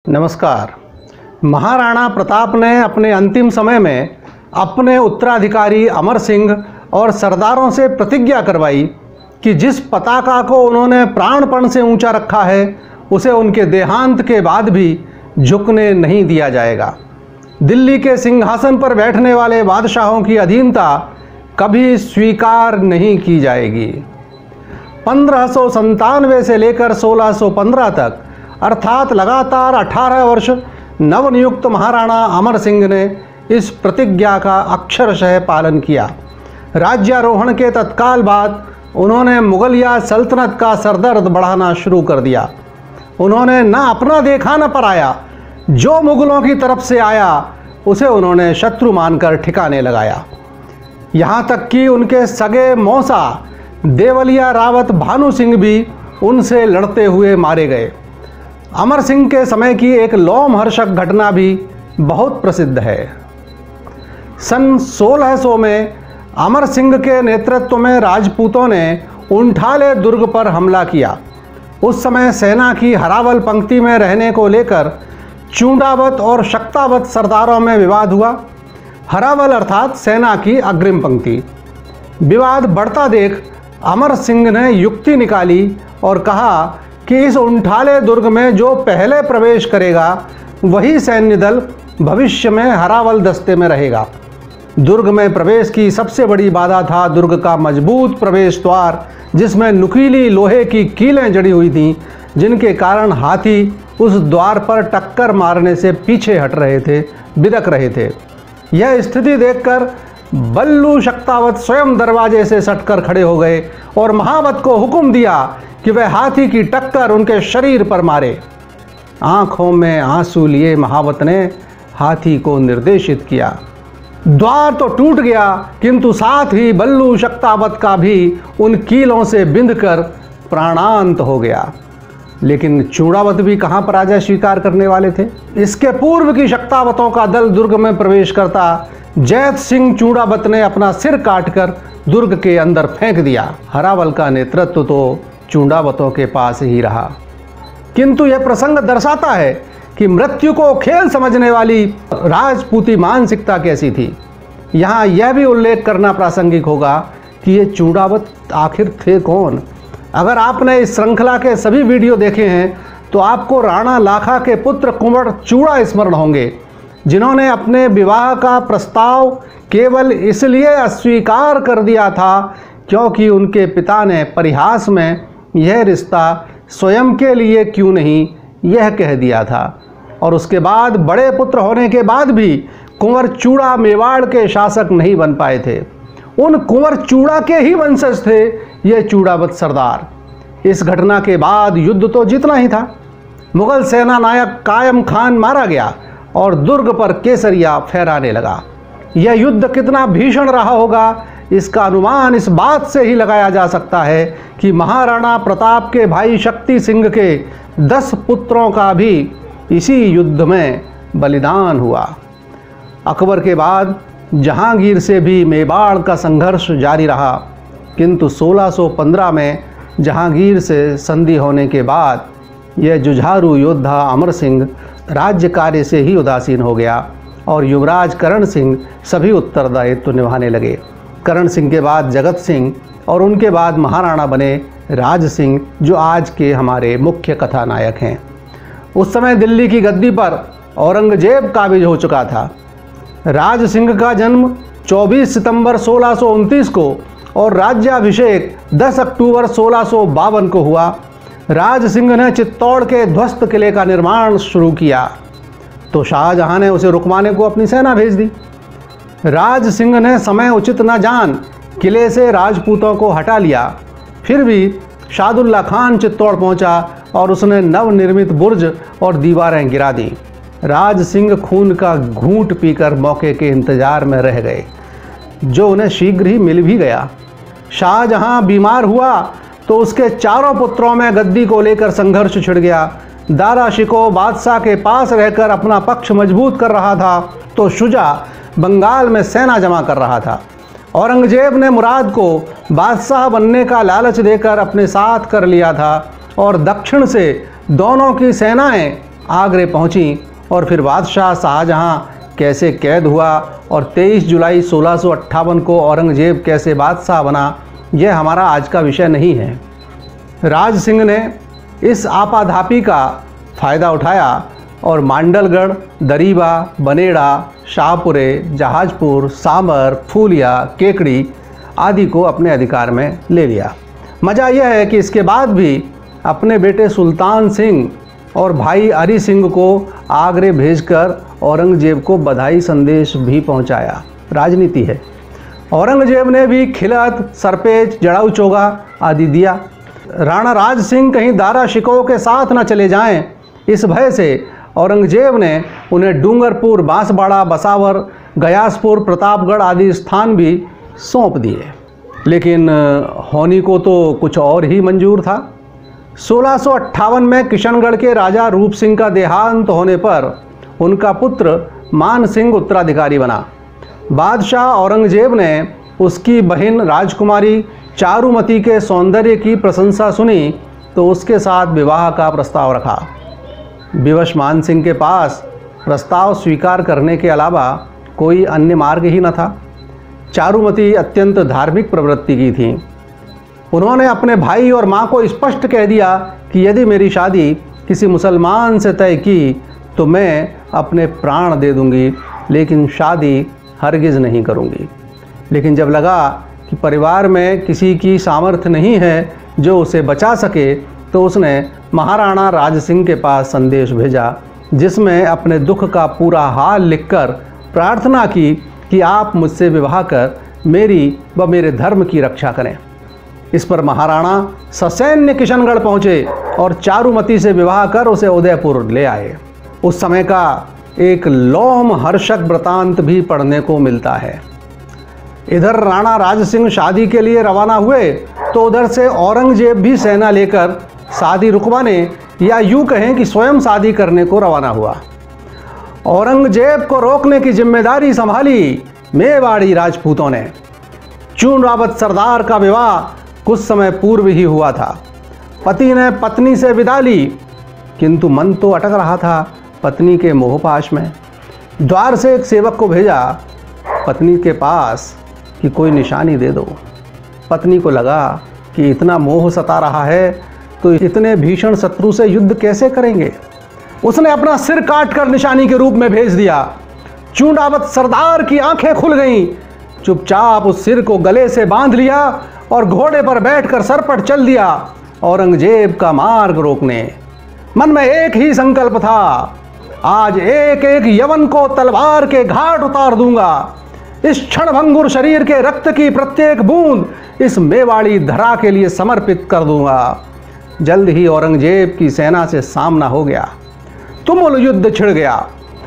नमस्कार। महाराणा प्रताप ने अपने अंतिम समय में अपने उत्तराधिकारी अमर सिंह और सरदारों से प्रतिज्ञा करवाई कि जिस पताका को उन्होंने प्राणपण से ऊंचा रखा है उसे उनके देहांत के बाद भी झुकने नहीं दिया जाएगा। दिल्ली के सिंहासन पर बैठने वाले बादशाहों की अधीनता कभी स्वीकार नहीं की जाएगी। 1597 से लेकर 1615 तक अर्थात लगातार 18 वर्ष नवनियुक्त महाराणा अमर सिंह ने इस प्रतिज्ञा का अक्षरशः पालन किया। राज्यारोहण के तत्काल बाद उन्होंने मुगलिया सल्तनत का सरदर्द बढ़ाना शुरू कर दिया। उन्होंने न अपना देखा न पराया, जो मुगलों की तरफ से आया उसे उन्होंने शत्रु मानकर ठिकाने लगाया। यहाँ तक कि उनके सगे मौसा देवलिया रावत भानु सिंह भी उनसे लड़ते हुए मारे गए। अमर सिंह के समय की एक लोमहर्षक घटना भी बहुत प्रसिद्ध है। सन 1600 में अमर सिंह के नेतृत्व में राजपूतों ने उंठाले दुर्ग पर हमला किया। उस समय सेना की हरावल पंक्ति में रहने को लेकर चूंडावत और शक्तावत सरदारों में विवाद हुआ। हरावल अर्थात सेना की अग्रिम पंक्ति। विवाद बढ़ता देख अमर सिंह ने युक्ति निकाली और कहा कि इस उंठाले दुर्ग में जो पहले प्रवेश करेगा वही सैन्य दल भविष्य में हरावल दस्ते में रहेगा। दुर्ग में प्रवेश की सबसे बड़ी बाधा था दुर्ग का मजबूत प्रवेश द्वार, जिसमें नुकीली लोहे की कीलें जड़ी हुई थीं, जिनके कारण हाथी उस द्वार पर टक्कर मारने से पीछे हट रहे थे, बिदक रहे थे। यह स्थिति देखकर बल्लू शक्तावत स्वयं दरवाजे से सटकर खड़े हो गए और महावत को हुक्म दिया कि वह हाथी की टक्कर उनके शरीर पर मारे। आंखों में आंसू लिए महावत ने हाथी को निर्देशित किया। द्वार तो टूट गया, किंतु साथ ही बल्लू शक्तावत का भी उन कीलों से बिंधकर प्राणांत हो गया। लेकिन चूड़ावत भी कहां पराजय स्वीकार करने वाले थे। इसके पूर्व की शक्तावतों का दल दुर्ग में प्रवेश करता जैत सिंह चूड़ावत ने अपना सिर काटकर दुर्ग के अंदर फेंक दिया। हरावल का नेतृत्व तो चूंडावतों के पास ही रहा। किंतु यह प्रसंग दर्शाता है कि मृत्यु को खेल समझने वाली राजपूती मानसिकता कैसी थी। यहाँ यह भी उल्लेख करना प्रासंगिक होगा कि ये चूंडावत आखिर थे कौन। अगर आपने इस श्रृंखला के सभी वीडियो देखे हैं तो आपको राणा लाखा के पुत्र कुंवर चूड़ा स्मरण होंगे, जिन्होंने अपने विवाह का प्रस्ताव केवल इसलिए अस्वीकार कर दिया था क्योंकि उनके पिता ने परिहास में यह रिश्ता स्वयं के लिए क्यों नहीं यह कह दिया था। और उसके बाद बड़े पुत्र होने के बाद भी कुंवर चूड़ा मेवाड़ के शासक नहीं बन पाए थे। उन कुंवर चूड़ा के ही वंशज थे ये चूड़ावत सरदार। इस घटना के बाद युद्ध तो जीतना ही था। मुगल सेना नायक कायम खान मारा गया और दुर्ग पर केसरिया फहराने लगा। यह युद्ध कितना भीषण रहा होगा इसका अनुमान इस बात से ही लगाया जा सकता है कि महाराणा प्रताप के भाई शक्ति सिंह के 10 पुत्रों का भी इसी युद्ध में बलिदान हुआ। अकबर के बाद जहांगीर से भी मेवाड़ का संघर्ष जारी रहा, किंतु 1615 में जहांगीर से संधि होने के बाद यह जुझारू योद्धा अमर सिंह राज्य कार्य से ही उदासीन हो गया और युवराज करण सिंह सभी उत्तरदायित्व निभाने लगे। करण सिंह के बाद जगत सिंह और उनके बाद महाराणा बने राज सिंह, जो आज के हमारे मुख्य कथानायक हैं। उस समय दिल्ली की गद्दी पर औरंगजेब काबिज हो चुका था। राज सिंह का जन्म 24 सितंबर 1629 को और राज्याभिषेक 10 अक्टूबर 1652 को हुआ। राज सिंह ने चित्तौड़ के ध्वस्त किले का निर्माण शुरू किया तो शाहजहां ने उसे रुकवाने को अपनी सेना भेज दी। राज सिंह ने समय उचित न जान किले से राजपूतों को हटा लिया। फिर भी शादुल्ला खान चित्तौड़ पहुंचा और उसने नवनिर्मित बुर्ज और दीवारें गिरा दी। राज सिंह खून का घूंट पीकर मौके के इंतजार में रह गए, जो उन्हें शीघ्र ही मिल भी गया। शाहजहां बीमार हुआ तो उसके चारों पुत्रों में गद्दी को लेकर संघर्ष छिड़ गया। दारा शिकोह बादशाह के पास रहकर अपना पक्ष मजबूत कर रहा था तो शुजा बंगाल में सेना जमा कर रहा था। औरंगजेब ने मुराद को बादशाह बनने का लालच देकर अपने साथ कर लिया था और दक्षिण से दोनों की सेनाएं आगरे पहुंची और फिर बादशाह शाहजहां कैसे कैद हुआ और 23 जुलाई 1658 को औरंगजेब कैसे बादशाह बना, यह हमारा आज का विषय नहीं है। राज सिंह ने इस आपाधापी का फ़ायदा उठाया और मांडलगढ़, दरीबा, बनेड़ा, शाहपुरे, जहाजपुर, सामर, फूलिया, केकड़ी आदि को अपने अधिकार में ले लिया। मज़ा यह है कि इसके बाद भी अपने बेटे सुल्तान सिंह और भाई हरि सिंह को आगरे भेजकर औरंगजेब को बधाई संदेश भी पहुंचाया। राजनीति है। औरंगजेब ने भी खिलत, सरपेच, जड़ाऊ चोगा आदि दिया। राणा राज सिंह कहीं दारा शिकोह के साथ न चले जाएं, इस भय से औरंगजेब ने उन्हें डूंगरपुर, बांसवाड़ा, बसावर, गयासपुर, प्रतापगढ़ आदि स्थान भी सौंप दिए। लेकिन होनी को तो कुछ और ही मंजूर था। 1658 में किशनगढ़ के राजा रूप सिंह का देहांत होने पर उनका पुत्र मान सिंह उत्तराधिकारी बना। बादशाह औरंगजेब ने उसकी बहन राजकुमारी चारुमती के सौंदर्य की प्रशंसा सुनी तो उसके साथ विवाह का प्रस्ताव रखा। विवश मान सिंह के पास प्रस्ताव स्वीकार करने के अलावा कोई अन्य मार्ग ही न था। चारुमती अत्यंत धार्मिक प्रवृत्ति की थी। उन्होंने अपने भाई और माँ को स्पष्ट कह दिया कि यदि मेरी शादी किसी मुसलमान से तय की तो मैं अपने प्राण दे दूंगी, लेकिन शादी हरगिज़ नहीं करूंगी। लेकिन जब लगा कि परिवार में किसी की सामर्थ्य नहीं है जो उसे बचा सके, तो उसने महाराणा राज सिंह के पास संदेश भेजा, जिसमें अपने दुख का पूरा हाल लिखकर प्रार्थना की कि आप मुझसे विवाह कर मेरी व मेरे धर्म की रक्षा करें। इस पर महाराणा ससैन्य किशनगढ़ पहुँचे और चारुमती से विवाह कर उसे उदयपुर ले आए। उस समय का एक लोमहर्षक वृतांत भी पढ़ने को मिलता है। इधर राणा राज सिंह शादी के लिए रवाना हुए तो उधर से औरंगजेब भी सेना लेकर शादी रुकवाने या यूँ कहें कि स्वयं शादी करने को रवाना हुआ। औरंगजेब को रोकने की जिम्मेदारी संभाली मेवाड़ी राजपूतों ने। चून रावत सरदार का विवाह कुछ समय पूर्व ही हुआ था। पति ने पत्नी से विदा ली, किंतु मन तो अटक रहा था पत्नी के मोहपाश में। द्वार से एक सेवक को भेजा पत्नी के पास कि कोई निशानी दे दो। पत्नी को लगा कि इतना मोह सता रहा है तो इतने भीषण शत्रु से युद्ध कैसे करेंगे। उसने अपना सिर काटकर निशानी के रूप में भेज दिया। चूंडावत सरदार की आंखें खुल गईं। चुपचाप उस सिर को गले से बांध लिया और घोड़े पर बैठकर सरपट चल दिया औरंगजेब का मार्ग रोकने। मन में एक ही संकल्प था, आज एक एक यवन को तलवार के घाट उतार दूंगा। इस क्षणभंगुर शरीर के रक्त की प्रत्येक बूंद इस मेवाड़ी धरा के लिए समर्पित कर दूंगा। जल्द ही औरंगजेब की सेना से सामना हो गया। तुमुल युद्ध छिड़ गया।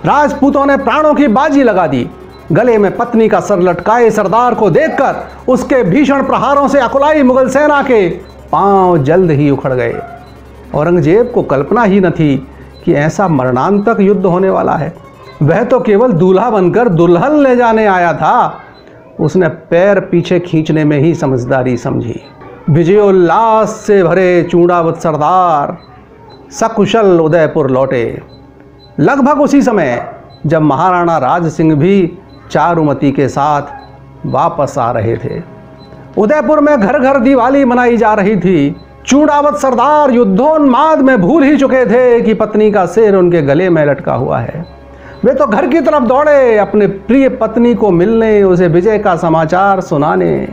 राजपूतों ने प्राणों की बाजी लगा दी। गले में पत्नी का सर लटकाए सरदार को देखकर उसके भीषण प्रहारों से अकुलाई मुगल सेना के पांव जल्द ही उखड़ गए। औरंगजेब को कल्पना ही न थी कि ऐसा मरणांतक युद्ध होने वाला है। वह तो केवल दूल्हा बनकर दुल्हन ले जाने आया था। उसने पैर पीछे खींचने में ही समझदारी समझी। विजयोल्लास से भरे चूंडावत सरदार सकुशल उदयपुर लौटे। लगभग उसी समय जब महाराणा राज सिंह भी चारुमती के साथ वापस आ रहे थे। उदयपुर में घर घर दिवाली मनाई जा रही थी। चूंडावत सरदार युद्धोन्माद में भूल ही चुके थे कि पत्नी का सिर उनके गले में लटका हुआ है। वे तो घर की तरफ दौड़े अपने प्रिय पत्नी को मिलने, उसे विजय का समाचार सुनाने।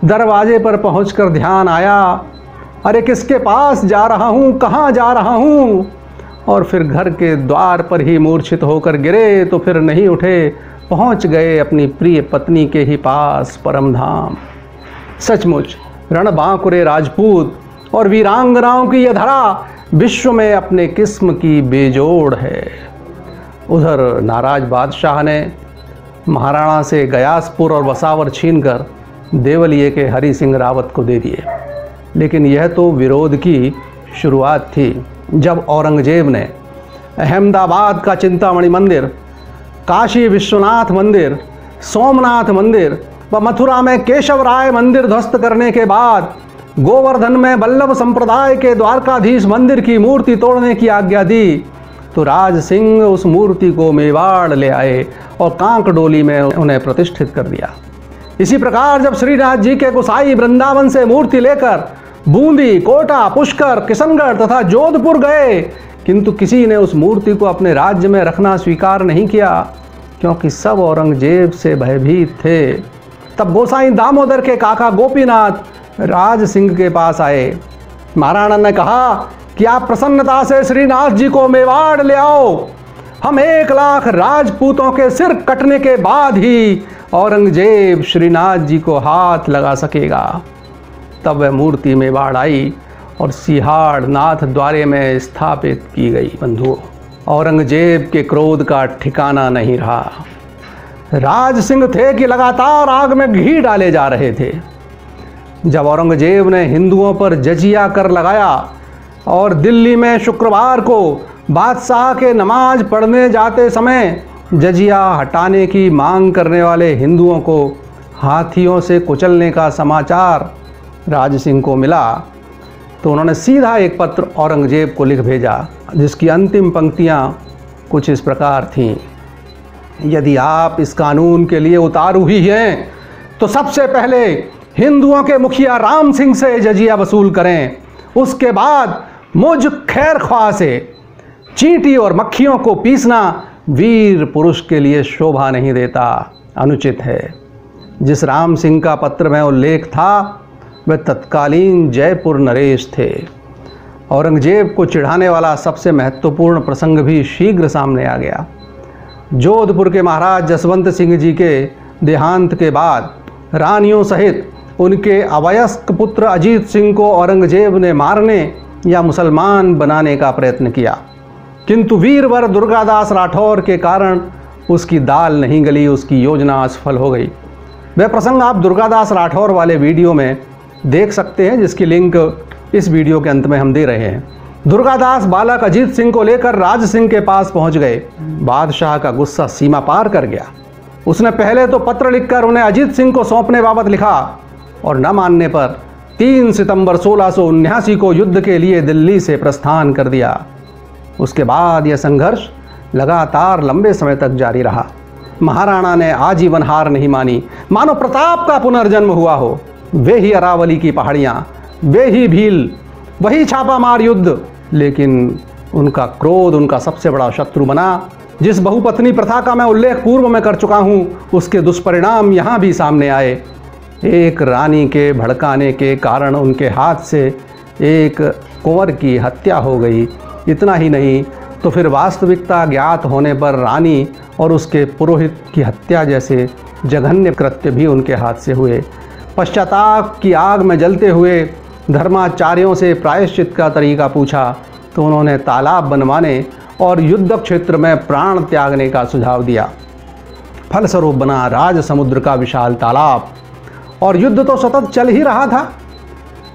दरवाजे पर पहुंचकर ध्यान आया, अरे किसके पास जा रहा हूँ, कहाँ जा रहा हूँ। और फिर घर के द्वार पर ही मूर्छित होकर गिरे तो फिर नहीं उठे। पहुँच गए अपनी प्रिय पत्नी के ही पास परम धाम। सचमुच रणबांकुरे राजपूत और वीरांगनाओं की यह धरा विश्व में अपने किस्म की बेजोड़ है। उधर नाराज बादशाह ने महाराणा से गयासपुर और बसावर छीनकर देवलिए के हरि सिंह रावत को दे दिए। लेकिन यह तो विरोध की शुरुआत थी। जब औरंगजेब ने अहमदाबाद का चिंतामणि मंदिर, काशी विश्वनाथ मंदिर, सोमनाथ मंदिर व मथुरा में केशव राय मंदिर ध्वस्त करने के बाद गोवर्धन में वल्लभ संप्रदाय के द्वारकाधीश मंदिर की मूर्ति तोड़ने की आज्ञा दी, तो राज सिंह उस मूर्ति को मेवाड़ ले आए और कांक डोली में उन्हें प्रतिष्ठित कर दिया। इसी प्रकार जब श्रीनाथ जी के गोसाई वृंदावन से मूर्ति लेकर बूंदी, कोटा, पुष्कर, किशनगढ़ तथा जोधपुर गए, किंतु किसी ने उस मूर्ति को अपने राज्य में रखना स्वीकार नहीं किया, क्योंकि सब औरंगजेब से भयभीत थे। तब गोसाई दामोदर के काका गोपीनाथ राज सिंह के पास आए। महाराणा ने कहा कि आप प्रसन्नता से श्रीनाथ जी को मेवाड़ ले आओ, हम 1 लाख राजपूतों के सिर कटने के बाद ही औरंगजेब श्रीनाथ जी को हाथ लगा सकेगा। तब वह मूर्ति मेवाड़ आई और सिहाड़ नाथ द्वारे में स्थापित की गई। बंधुओं, औरंगजेब के क्रोध का ठिकाना नहीं रहा। राज सिंह थे कि लगातार आग में घी डाले जा रहे थे। जब औरंगजेब ने हिंदुओं पर जजिया कर लगाया और दिल्ली में शुक्रवार को बादशाह के नमाज पढ़ने जाते समय जजिया हटाने की मांग करने वाले हिंदुओं को हाथियों से कुचलने का समाचार राज सिंह को मिला, तो उन्होंने सीधा एक पत्र औरंगजेब को लिख भेजा, जिसकी अंतिम पंक्तियां कुछ इस प्रकार थीं। यदि आप इस कानून के लिए उतारू ही हैं, तो सबसे पहले हिंदुओं के मुखिया राम सिंह से जजिया वसूल करें। उसके बाद मुझ खैरख्वाह से चींटी और मक्खियों को पीसना वीर पुरुष के लिए शोभा नहीं देता, अनुचित है। जिस राम सिंह का पत्र में उल्लेख था, वह तत्कालीन जयपुर नरेश थे। औरंगजेब को चिढ़ाने वाला सबसे महत्वपूर्ण प्रसंग भी शीघ्र सामने आ गया। जोधपुर के महाराज जसवंत सिंह जी के देहांत के बाद रानियों सहित उनके अवयस्क पुत्र अजीत सिंह को औरंगजेब ने मारने या मुसलमान बनाने का प्रयत्न किया, किंतु वीरवर दुर्गादास राठौर के कारण उसकी दाल नहीं गली, उसकी योजना असफल हो गई। वह प्रसंग आप दुर्गादास राठौर वाले वीडियो में देख सकते हैं, जिसकी लिंक इस वीडियो के अंत में हम दे रहे हैं। दुर्गादास बालक अजीत सिंह को लेकर राज सिंह के पास पहुंच गए। बादशाह का गुस्सा सीमा पार कर गया। उसने पहले तो पत्र लिखकर उन्हें अजीत सिंह को सौंपने बाबत लिखा और न मानने पर 3 सितंबर 1679 को युद्ध के लिए दिल्ली से प्रस्थान कर दिया। उसके बाद यह संघर्ष लगातार लंबे समय तक जारी रहा। महाराणा ने आजीवन हार नहीं मानी, मानो प्रताप का पुनर्जन्म हुआ हो। वे ही अरावली की पहाड़ियाँ, वे ही भील, वही छापामार युद्ध, लेकिन उनका क्रोध उनका सबसे बड़ा शत्रु बना। जिस बहुपत्नी प्रथा का मैं उल्लेख पूर्व में कर चुका हूँ, उसके दुष्परिणाम यहाँ भी सामने आए। एक रानी के भड़काने के कारण उनके हाथ से एक कुंवर की हत्या हो गई। इतना ही नहीं, तो फिर वास्तविकता ज्ञात होने पर रानी और उसके पुरोहित की हत्या जैसे जघन्य कृत्य भी उनके हाथ से हुए। पश्चाताप की आग में जलते हुए धर्माचार्यों से प्रायश्चित का तरीका पूछा, तो उन्होंने तालाब बनवाने और युद्ध क्षेत्र में प्राण त्यागने का सुझाव दिया। फलस्वरूप बना राज समुद्र का विशाल तालाब, और युद्ध तो सतत चल ही रहा था,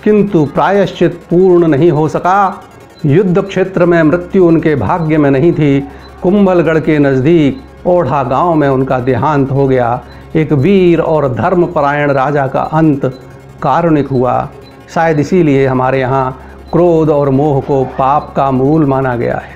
किंतु प्रायश्चित पूर्ण नहीं हो सका। युद्ध क्षेत्र में मृत्यु उनके भाग्य में नहीं थी। कुंभलगढ़ के नज़दीक ओढ़ा गांव में उनका देहांत हो गया। एक वीर और धर्मपरायण राजा का अंत कारुणिक हुआ। शायद इसीलिए हमारे यहाँ क्रोध और मोह को पाप का मूल माना गया है।